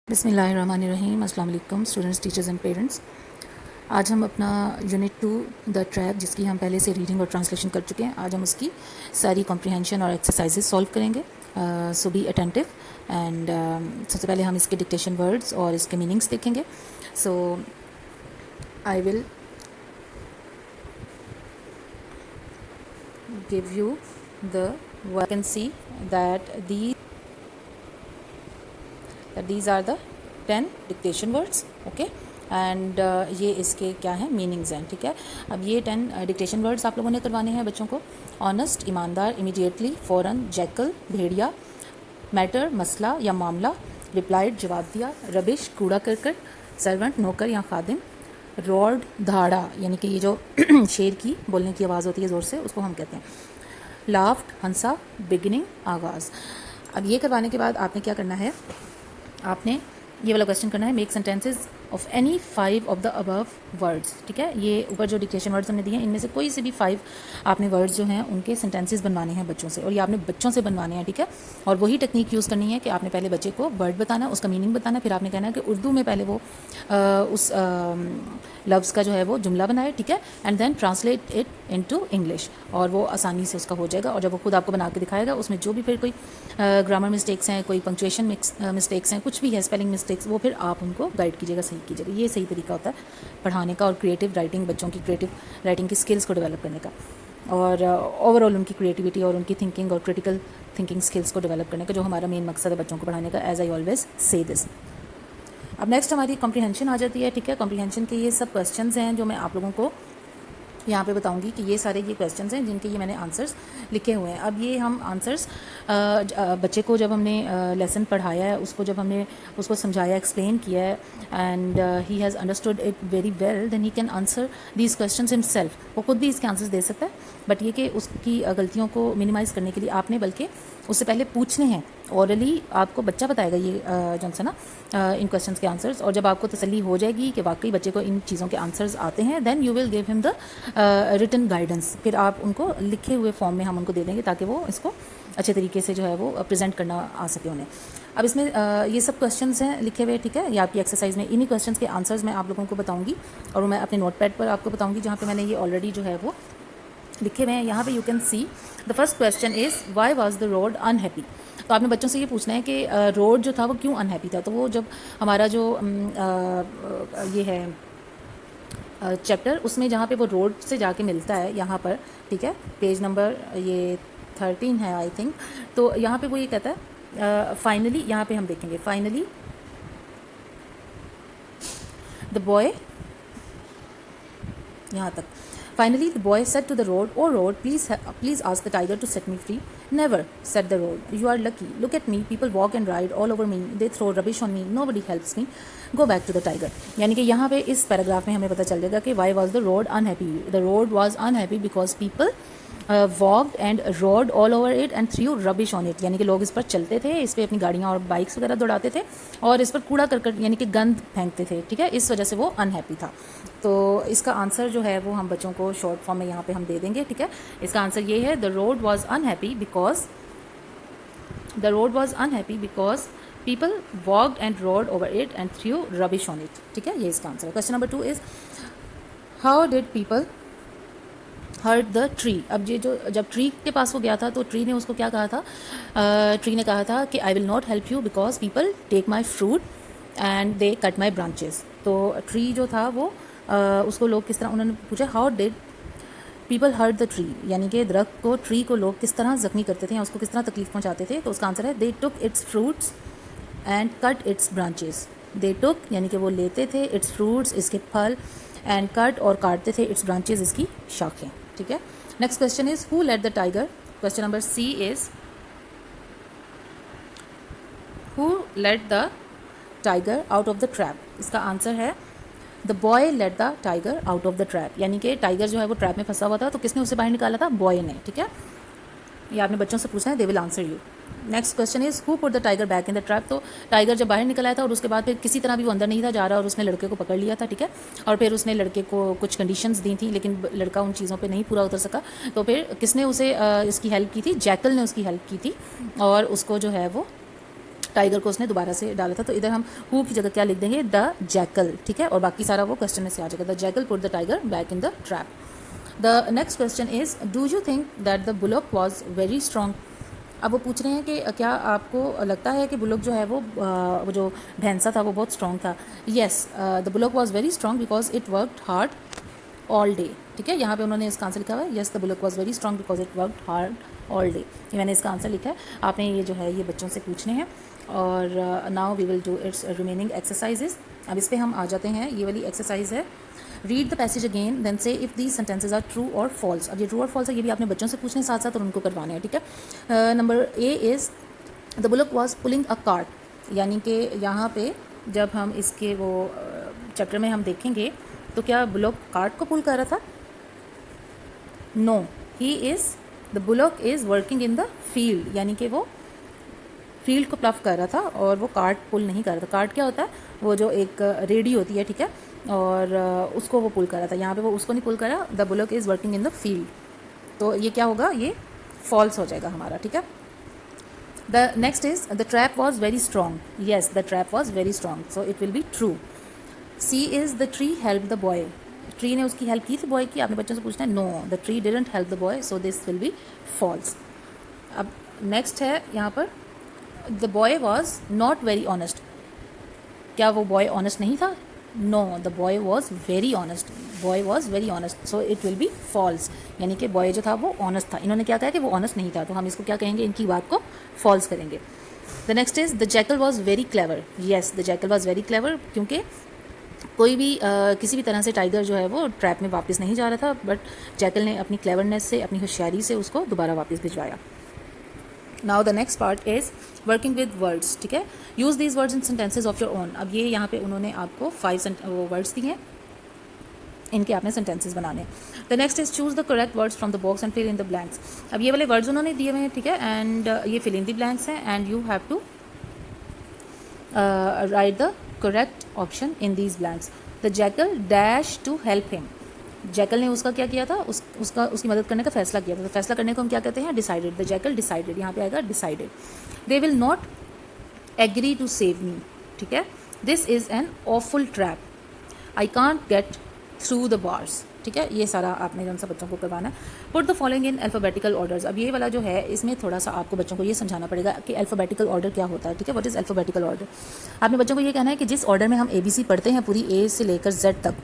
बिस्मिल्लाहिर्रहमानिर्रहीम। अस्सलाम वालेकुम स्टूडेंट्स, टीचर्स एंड पेरेंट्स। आज हम अपना यूनिट 2 द ट्रैप, जिसकी हम पहले से रीडिंग और ट्रांसलेशन कर चुके हैं, आज हम उसकी सारी कॉम्प्रिहेंशन और एक्सरसाइजेज सॉल्व करेंगे। सो बी अटेंटिव एंड सबसे पहले हम इसके डिक्टेशन वर्ड्स और इसके मीनिंग्स देखेंगे। So I will give you the can see that these are the 10 dictation words, okay. And ये इसके क्या हैं, मीनिंग्स हैं, ठीक है। अब ये 10 डिक्टेशन वर्ड्स आप लोगों ने करवाने हैं बच्चों को। ऑनेस्ट ईमानदार, इमीडिएटली फ़ौरन, जैकल भेड़िया, मैटर मसला या मामला, रिप्लाइड जवाब दिया, रबिश कूड़ा करकट, सर्वेंट नौकर या खादिम, रॉड धाड़ा यानी कि ये जो शेर की बोलने की आवाज़ होती है ज़ोर से, उसको हम कहते हैं। लाफ्ट हंसा, बिगिनिंग आगाज़। अब ये करवाने के बाद आपने क्या करना है, आपने ये वाला क्वेश्चन करना है, make sentences of any 5 of the above words, ठीक है। ये ऊपर जो डिक्टेशन वर्ड्स हमने दिए हैं, इनमें से कोई से भी 5 आपने वर्ड्स जो हैं उनके सेंटेंसेस बनवाने हैं बच्चों से, और ये आपने बच्चों से बनवाने हैं, ठीक है। और वही टेक्निक यूज़ करनी है कि आपने पहले बच्चे को वर्ड बताना, उसका मीनिंग बताना, फिर आपने कहना है कि उर्दू में पहले वो उस लफ्ज़ का जो है वो जुमला बनाए, ठीक है, and then translate it into English, और वो आसानी से उसका हो जाएगा। और जब वो खुद आपको बना के दिखाएगा, उसमें जो भी फिर कोई ग्रामर मिस्टेक्स हैं, कोई पंक्चुएशन मिस्टेक्स हैं, कुछ भी है, स्पेलिंग मिस्टेक्स, वो फिर आप उनको गाइड कीजिएगा, सही कीजिएगा। ये सही तरीका होता है पढ़ाने का और क्रिएटिव राइटिंग, बच्चों की क्रिएटिव राइटिंग की स्किल्स को डेवलप करने का, और ओवरऑल उनकी क्रिएटिविटी और उनकी थिंकिंग और क्रिटिकल थिंकिंग स्किल्स को डेवलप करने का, जो हमारा मेन मकसद है बच्चों को पढ़ाने का, as I always say this. अब नेक्स्ट हमारी कॉम्प्रिहेंशन आ जाती है, ठीक है। कॉम्प्रिहेंशन के ये सब क्वेश्चंस हैं जो मैं आप लोगों को यहाँ पे बताऊंगी कि ये सारे ये क्वेश्चंस हैं जिनके ये मैंने आंसर्स लिखे हुए हैं। अब ये हम आंसर्स बच्चे को जब हमने लेसन पढ़ाया है, उसको जब हमने उसको समझाया, एक्सप्लेन किया है, and he has understood it very well, then he can answer these questions himself. वो खुद भी इसके आंसर्स दे सकता है, बट ये कि उसकी गलतियों को मिनिमाइज़ करने के लिए आपने बल्कि उससे पहले पूछने हैं। ऑरली आपको बच्चा बताएगा ये जो है ना इन क्वेश्चंस के आंसर्स, और जब आपको तसल्ली हो जाएगी कि वाकई बच्चे को इन चीज़ों के आंसर्स आते हैं, then you will give him the written guidance. फिर आप उनको लिखे हुए फॉर्म में हम उनको दे देंगे ताकि वो इसको अच्छे तरीके से जो है वो प्रेजेंट करना आ सके उन्हें। अब इसमें ये सब क्वेश्चंस हैं लिखे हुए, ठीक है। ये आपकी एक्सरसाइज में इन्हीं क्वेश्चंस के आंसर्स मैं आप लोगों को बताऊँगी, और मैं अपने नोटपैड पर आपको बताऊँगी जहाँ पर मैंने ये ऑलरेडी जो है वो लिखे हुए हैं। यहाँ पे you can see the first question is why was the road unhappy. तो आपने बच्चों से ये पूछना है कि रोड जो था वो क्यों अनहैप्पी था। तो वो जब हमारा जो ये है चैप्टर, उसमें जहाँ पे वो रोड से जाके मिलता है यहाँ पर, ठीक है, पेज नंबर ये 13 है आई थिंक। तो यहाँ पे वो ये कहता है फाइनली, यहाँ पे हम देखेंगे फाइनली द बॉय, यहाँ तक Finally, the boy said to the road, "Oh road, please ask the tiger to set me free." "Never," said the road. "You are lucky. Look at me. People walk and ride all over me. They throw rubbish on me. Nobody helps me. Go back to the tiger." यानी कि यहाँ पे इस paragraph में हमें पता चल जाएगा कि why was the road unhappy. The road was unhappy because people walked and rode all over it and threw rubbish on it. यानी कि लोग इस पर चलते थे, इस पर अपनी गाड़ियाँ और बाइक्स वगैरह दौड़ाते थे, और इस पर कूड़ा करकट यानी कि गंद फेंकते थे, ठीक है। इस वजह से वो अनहैप्पी था। तो इसका आंसर जो है वो हम बच्चों को शॉर्ट फॉर्म में यहाँ पे हम दे देंगे, ठीक है। इसका आंसर ये है, the road was unhappy because people walked and rode over it and threw rubbish on it, ठीक है। ये इसका आंसर है। Question number 2 is how did people hurt the tree. अब ये जो जब ट्री के पास वो गया था, तो ट्री ने उसको क्या कहा था, ट्री ने कहा था कि I will not help you because people take my fruit and they cut my branches. तो ट्री जो था वो उसको लोग किस तरह, उन्होंने पूछा how did people hurt the tree, यानी कि दरख्त को, ट्री को लोग किस तरह ज़ख्मी करते थे या उसको किस तरह तकलीफ पहुंचाते थे। तो उसका आंसर है they took its fruits and cut its branches. They took यानी कि वो लेते थे, इट्स फ्रूट्स इसके फल, एंड कट और काटते थे, इट्स ब्रांचेस इसकी शाखें, ठीक है। Next question is who let the tiger. Question number C is who let the tiger out of the trap. इसका आंसर है the boy let the tiger out of the trap, यानी कि tiger जो है वो ट्रैप में फंसा हुआ था, तो किसने उसे बाहर निकाला था, बॉय ने, ठीक है। ये आपने बच्चों से पूछना है, they will answer you. Next question is who put the tiger back in the trap. तो टाइगर जब बाहर निकल आया था और उसके बाद फिर किसी तरह भी वो अंदर नहीं था जा रहा, और उसने लड़के को पकड़ लिया था, ठीक है। और फिर उसने लड़के को कुछ कंडीशंस दी थी, लेकिन लड़का उन चीज़ों पे नहीं पूरा उतर सका। तो फिर किसने उसे इसकी हेल्प की थी, जैकल ने उसकी हेल्प की थी, और उसको जो है वो टाइगर को उसने दोबारा से डाला था, तो इधर हम हु की जगह क्या लिख देंगे, द जैकल, ठीक है, और बाकी सारा वो क्वेश्चन में से आ जाएगा, the jackal put the tiger back in the trap. The next question is do you think that the bullock was very strong. अब वो पूछ रहे हैं कि क्या आपको लगता है कि बुलॉक जो है वो जो भैंसा था वो बहुत स्ट्रॉन्ग था। Yes, the bullock was very strong because it worked hard all day, ठीक है, यहाँ पे उन्होंने इसका आंसर लिखा हुआ है, yes the bullock was very strong because it worked hard all day. ये मैंने इसका आंसर लिखा है, आपने ये जो है ये बच्चों से पूछने हैं। और now we will do its remaining exercises. अब इस पर हम आ जाते हैं, ये वाली एक्सरसाइज है, read the passage again then say if these sentences are true और फॉल्स। अब ये ट्रू और फॉल्स है, ये भी आपने बच्चों से पूछने साथ साथ और उनको करवाने हैं, ठीक है। Number A is the bullock was pulling a cart, यानी कि यहाँ पे जब हम इसके वो चैप्टर में हम देखेंगे तो क्या बुलॉक कार्ट को पुल कर रहा था? No, he is the bullock is working in the field, यानी कि वो फील्ड को प्लफ कर रहा था और वो कार्ट पुल नहीं कर रहा था। कार्ट क्या होता है? वो जो एक रेडी होती है, ठीक है, और उसको वो पुल कर रहा था। यहाँ पे वो उसको नहीं पुल कर रहा, the bullock is working in the field, तो ये क्या होगा, ये फॉल्स हो जाएगा हमारा, ठीक है। The next is the trap was very strong, yes the trap was very strong, so it will be true. C is the tree help the boy, tree ने उसकी हेल्प की थी बॉय की, आपने बच्चों से पूछना है, no the tree didn't help the boy, so this will be false. अब नेक्स्ट है यहाँ पर the boy was not very honest, क्या वो बॉय ऑनेस्ट नहीं था? No the boy was very honest, boy was very honest, so it will be false, यानी कि बॉय जो था वो ऑनेस्ट था। इन्होंने क्या कहा कि वो ऑनेस्ट नहीं था, तो हम इसको क्या कहेंगे, इनकी बात को फॉल्स करेंगे। The next is the jackal was very clever, yes the jackal was very clever, क्योंकि कोई भी किसी भी तरह से टाइगर जो है वो ट्रैप में वापस नहीं जा रहा था, बट जैकल ने अपनी क्लेवरनेस से, अपनी होशियारी से उसको दोबारा वापस भिजवाया। Now the next part is working with words, ठीक है, use these words in sentences of your own. अब ये यहाँ पे उन्होंने आपको 5 वर्ड्स दिए हैं, इनके आपने सेंटेंसेस बनाने। The next is choose the correct words from the box and fill in the blanks. अब ये वाले वर्ड्स उन्होंने दिए हुए हैं, ठीक है, एंड ये फिल इन द ब्लैंक्स हैं, and you have to write the correct option in these blanks. The jackal dash to help him, jackal ने उसका क्या किया था, उसकी मदद करने का फैसला किया था, तो फैसला करने को हम क्या कहते हैं, डिसाइडेड, द जैकल डिसाइडेड, यहाँ पे आएगा decided. They will not agree to save me, ठीक है, this is an awful trap, I can't get through the bars, ठीक है, ये सारा आपने जौन सा बच्चों को करवाना है। Put the following in alphabetical orders. अब ये वाला जो है इसमें थोड़ा सा आपको बच्चों को ये समझाना पड़ेगा कि अल्फ़ाबेटिकल ऑर्डर क्या होता है, ठीक है, व्हाट इज़ अल्फ़ाबेटिकल ऑर्डर। आपने बच्चों को ये कहना है कि जिस ऑर्डर में हम ABC पढ़ते हैं पूरी A से लेकर Z तक,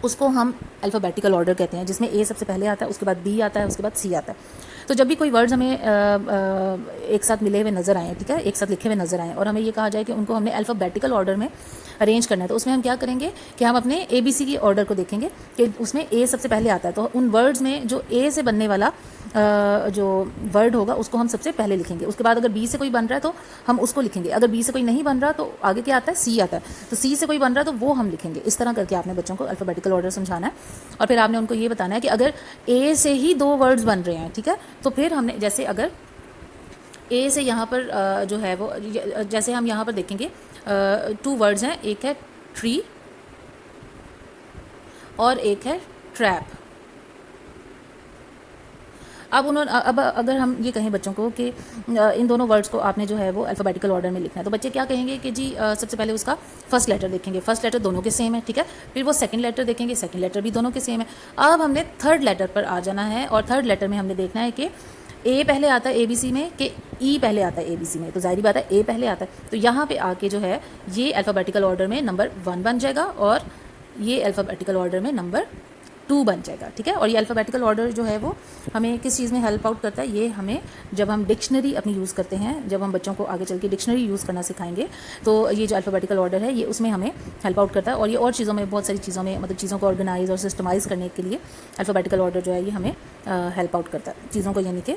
उसको हम अल्फ़ाबेटिकल ऑर्डर कहते हैं, जिसमें A सबसे पहले आता है, उसके बाद B आता है, उसके बाद C आता है। तो जब भी कोई वर्ड्स हमें एक साथ मिले हुए नज़र आए, ठीक है, एक साथ लिखे हुए नज़र आए, और हमें ये कहा जाए कि उनको हमने अल्फ़ाबेटिकल ऑर्डर में अरेंज करना है, तो उसमें हम क्या करेंगे कि हम अपने ABC की ऑर्डर को देखेंगे कि उसमें A सबसे पहले आता है, तो उन वर्ड्स में जो A से बनने वाला जो वर्ड होगा उसको हम सबसे पहले लिखेंगे। उसके बाद अगर B से कोई बन रहा है तो हम उसको लिखेंगे, अगर B से कोई नहीं बन रहा तो आगे क्या आता है, C आता है, तो C से कोई बन रहा है तो वो हम लिखेंगे। इस तरह करके आपने बच्चों को अल्फ़ाबेटिकल ऑर्डर समझाना है, और फिर आपने उनको ये बताना है कि अगर A से ही 2 वर्ड्स बन रहे हैं, ठीक है, तो फिर हमने जैसे अगर A से यहाँ पर जो है वो, जैसे हम यहाँ पर देखेंगे 2 वर्ड्स हैं, एक है ट्री और एक है ट्रैप। अब अगर हम ये कहें बच्चों को कि इन दोनों वर्ड्स को आपने जो है वो अल्फ़ाबेटिकल ऑर्डर में लिखना है, तो बच्चे क्या कहेंगे कि जी सबसे पहले उसका फर्स्ट लेटर देखेंगे, फर्स्ट लेटर दोनों के सेम है, ठीक है, फिर वो सेकंड लेटर देखेंगे, सेकंड लेटर भी दोनों के सेम है। अब हमने थर्ड लेटर पर आ जाना है, और थर्ड लेटर में हमने देखना है कि A पहले आता है ABC में कि E पहले आता है ABC में, तो जाहिर बात है A पहले आता है, तो यहाँ पे आके जो है ये अल्फ़ाबेटिकल ऑर्डर में नंबर 1 बन जाएगा, और ये अल्फ़ाबेटिकल ऑर्डर में नंबर 2 बन जाएगा, ठीक है। और ये अल्फ़ाबेटिकल ऑर्डर जो है वो हमें किस चीज़ में हेल्प आउट करता है, ये हमें जब हम डिक्शनरी अपनी यूज़ करते हैं, जब हम बच्चों को आगे चल के डिक्शनरी यूज़ करना सिखाएंगे, तो ये जो अल्फ़ाबेटिकल ऑर्डर है ये उसमें हमें हेल्प आउट करता है। और ये और चीज़ों में, बहुत सारी चीज़ों में, मतलब चीज़ों को ऑर्गेनाइज और सिस्टमाइज़ करने के लिए अल्फ़ाबेटिकल ऑर्डर जो है ये हमें हेल्प आउट करता है चीज़ों को, यानी कि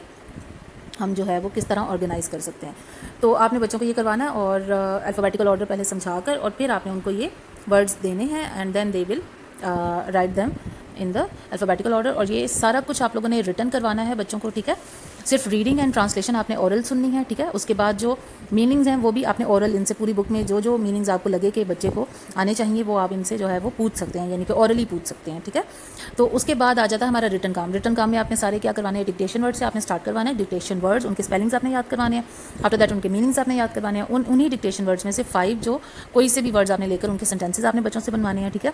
हम जो है वो किस तरह ऑर्गेनाइज़ कर सकते हैं। तो आपने बच्चों को ये करवाना है, और अल्फ़ाबेटिकल ऑर्डर पहले समझा कर, और फिर आपने उनको ये वर्ड्स देने हैं, and then they will write them in the alphabetical order. और ये सारा कुछ आप लोगों ने रिटन करवाना है बच्चों को, ठीक है। सिर्फ रीडिंग एंड ट्रांसलेशन आपने ओरल सुननी है, ठीक है। उसके बाद जो मीनिंग्स हैं वो भी आपने ओरल, इनसे पूरी बुक में जो जो मीनिंग्स आपको लगे कि बच्चे को आने चाहिए वो आप इनसे जो है वो पूछ सकते हैं, यानी कि ओरली पूछ सकते हैं, ठीक है। तो उसके बाद आ जाता है हमारा रिटन काम। रिटन काम में आपने सारे क्या करवाने हैं, डिक्टेशन वर्ड से आपने स्टार्ट करवाना है। डिक्टेशन वर्ड्स, उनके स्पेलिंग्स आपने याद करवाने हैं। आफ्टर दैट उनके मीनिंग्स आपने याद करवाने हैं। उन्हीं डिक्टेशन वर्ड्स में से 5 जो कोई से भी वर्ड्स आपने लेकर उनके सेंटेंसेस आपने बच्चों से बनवाने हैं, ठीक है।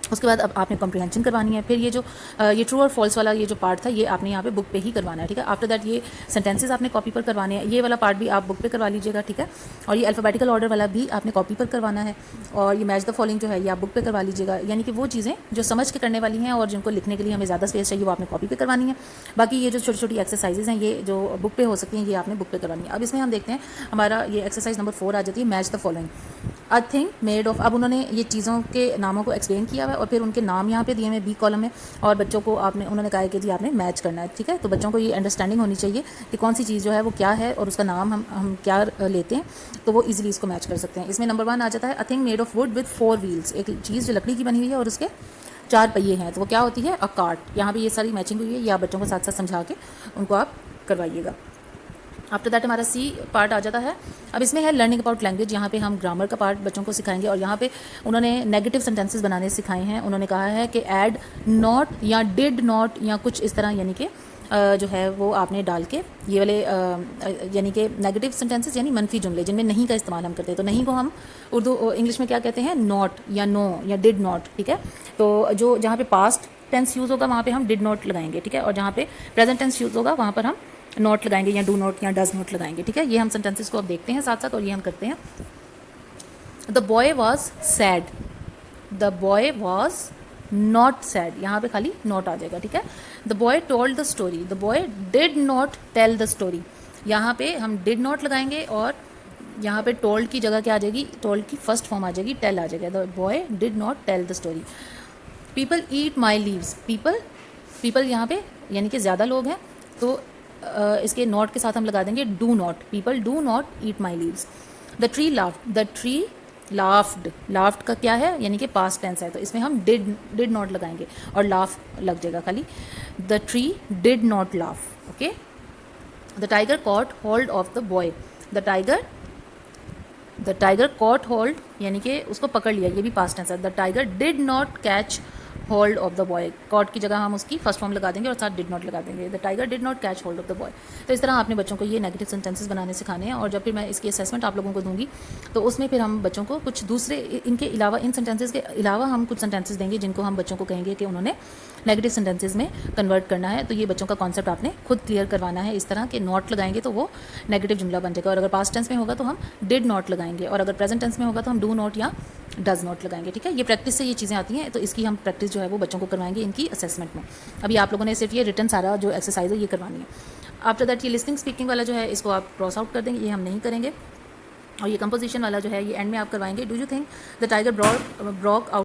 उसके बाद अब आपने कॉम्प्रिहेंशन करवानी है। फिर ये जो ये ट्रू और फॉल्स वाला ये जो पार्ट था ये आपने यहाँ पे बुक पे ही करवाना है, ठीक है। आफ्टर दैट ये सेंटेंसेस आपने कॉपी पर करवाने हैं। ये वाला पार्ट भी आप बुक पे करवा लीजिएगा, ठीक है। और ये अल्फ़ाबेटिकल ऑर्डर वाला भी आपने कॉपी पर करवाना है। और ये मैच द फॉलोइंग जो है ये आप बुक पे करवा लीजिएगा। यानी कि वो चीज़ें जो समझ के करने वाली हैं और जिनको लिखने के लिए हमें ज़्यादा स्पेस चाहिए वो आपने कॉपी पे करवानी है। बाकी ये जो छोटी छोटी एक्सरसाइजेज हैं ये जो बुक पे हो सकती हैं ये आपने बुक पे करवानी है। अब इसमें हम देखते हैं हमारा ये एक्सरसाइज नंबर 4 आ जाती है, match the following. A thing made of, अब उन्होंने ये चीज़ों के नामों को एक्सप्लेन किया हुआ है और फिर उनके नाम यहाँ पे दिए हुए बी कॉलम में, और बच्चों को उन्होंने कहा है कि जी आपने मैच करना है, ठीक है। तो बच्चों को ये अंडरस्टैंडिंग होनी चाहिए कि कौन सी चीज़ जो है वो क्या है और उसका नाम हम क्या लेते हैं, तो वो इजीली इसको मैच कर सकते हैं। इसमें नंबर 1 आ जाता है a thing made of would with 4 wheels, एक चीज़ जो लकड़ी की बनी हुई है और उसके 4 पहिए हैं, तो वो क्या होती है, अ कार्ट। यहाँ पर ये सारी मैचिंग हुई है, ये आप बच्चों को साथ साथ समझा के उनको आप करवाइएगा। आफ्टर दैट हमारा सी पार्ट आ जाता है। अब इसमें है लर्निंग अबाउट लैंग्वेज, यहाँ पे हम ग्रामर का पार्ट बच्चों को सिखाएंगे और यहाँ पे उन्होंने नेगेटिव सेंटेंसेस बनाने सिखाए हैं। उन्होंने कहा है कि ऐड नॉट या डिड नॉट या कुछ इस तरह, यानी कि जो है वो आपने डाल के ये वाले यानी कि नेगेटिव सेंटेंसेस यानी मनफी जुमले जिनमें नहीं का इस्तेमाल हम करते हैं, तो नहीं को हम उर्दू इंग्लिश में क्या कहते हैं, नॉट या नो या डिड नॉट, ठीक है। तो जो जहाँ पे पास्ट टेंस यूज़ होगा वहाँ पे हम डिड नॉट लगाएंगे, ठीक है। और जहाँ पे प्रेजेंट टेंस यूज़ होगा वहाँ पर हम नॉट लगाएंगे या डू नॉट या डज नॉट लगाएंगे, ठीक है। ये हम सेंटेंसेस को अब देखते हैं साथ साथ और ये हम करते हैं। The boy was sad, the boy was not sad, यहाँ पे खाली नॉट आ जाएगा, ठीक है। The boy told the story, the boy did not tell the story, यहाँ पे हम डिड नॉट लगाएंगे और यहाँ पे टोल्ड की जगह क्या आ जाएगी, टोल्ड की फर्स्ट फॉर्म आ जाएगी, टेल आ जाएगा। The boy did not tell the story. People eat my leaves, people यहाँ पे यानी कि ज़्यादा लोग हैं, तो इसके नॉट के साथ हम लगा देंगे do not, people do not eat my leaves. The tree laughed, the tree laughed, laughed का क्या है, यानी कि पास्ट टेंस है, तो इसमें हम डिड नॉट लगाएंगे और लाफ लग जाएगा खाली। The tree did not laugh, okay. The tiger caught hold of the boy, the tiger caught hold यानी कि उसको पकड़ लिया, ये भी पास्ट टेंस है। The tiger did not catch hold of the boy, caught की जगह हम उसकी फर्स्ट फॉर्म लगा देंगे और साथ डिड नॉट लगा देंगे। The tiger did not catch hold of the boy. तो इस तरह आपने बच्चों को ये नेगेटिव सेंटेंसेस बनाने सिखाने हैं और जब फिर मैं इसकी असेसमेंट आप लोगों को दूंगी तो उसमें फिर हम बच्चों को कुछ दूसरे इनके अलावा, इन सेंटेंसेस के अलावा हम कुछ सेंटेंसेस देंगे जिनको हम बच्चों को कहेंगे कि उन्होंने नेगेटिव सेंटेंसेस में कन्वर्ट करना है। तो ये बच्चों का कॉन्सेप्ट आपने खुद क्लियर करवाना है। इस तरह के नॉट लगाएंगे तो वो नेगेटिव जुमला बन जाएगा, और अगर पास्ट टेंस में होगा तो हम डिड नॉट लगाएंगे, और अगर प्रेजेंट टेंस में होगा तो हम डू नॉट या डज नॉट लगाएंगे, ठीक है। ये प्रैक्टिस से ये चीज़ें आती हैं, तो इसकी हम प्रैक्टिस जो है वो बच्चों को करवाएंगे इनकी असेसमेंट में। अभी आप लोगों ने सिर्फ ये रिटन सारा जो एक्सरसाइज है ये करवानी है। आफ्टर दैट ये लिसनिंग स्पीकिंग वाला जो है इसको आप क्रॉस आउट कर देंगे, ये हम नहीं करेंगे। और ये कंपोजिशन वाला जो है ये एंड में आप करवाएंगे। Do you think the tiger Brock out